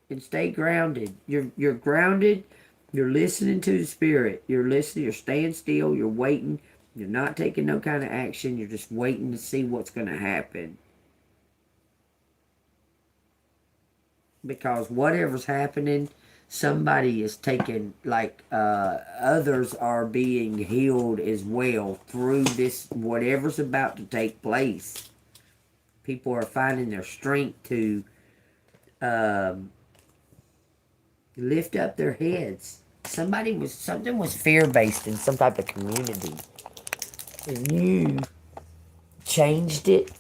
Speaker 1: and stay grounded. You're grounded. You're listening to the Spirit. You're listening. You're staying still. You're waiting. You're not taking no kind of action. You're just waiting to see what's going to happen. Because whatever's happening, somebody is taking, like, others are being healed as well through this, whatever's about to take place. People are finding their strength to lift up their heads. Something was fear-based in some type of community. And you changed it.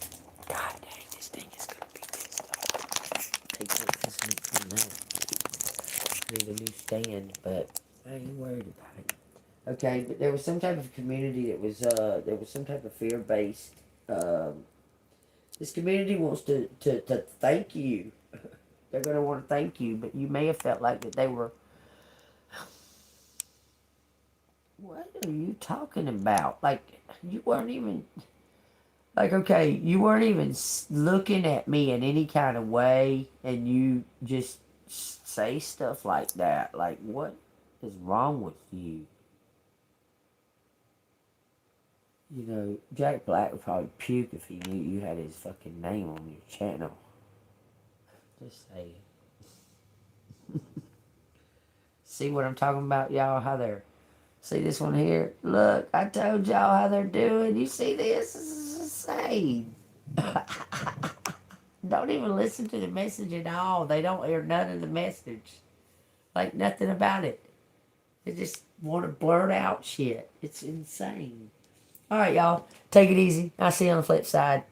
Speaker 1: God dang, this thing is going to be pissed off. Take this from that. Need a new stand, but I ain't worried about it. Okay, but there was some type of community that was, there was some type of fear-based, this community wants to thank you. They're going to want to thank you, but you may have felt like that they were, what are you talking about? Like, you weren't even, like, okay, you weren't even looking at me in any kind of way, and you just say stuff like that. Like, what is wrong with you? You know, Jack Black would probably puke if he knew you had his fucking name on your channel. Just saying. See what I'm talking about, y'all? How they're... See this one here? Look, I told y'all how they're doing. You see this? This is insane. Don't even listen to the message at all. They don't hear none of the message. Like, nothing about it. They just want to blurt out shit. It's insane. All right, y'all. Take it easy. I'll see you on the flip side.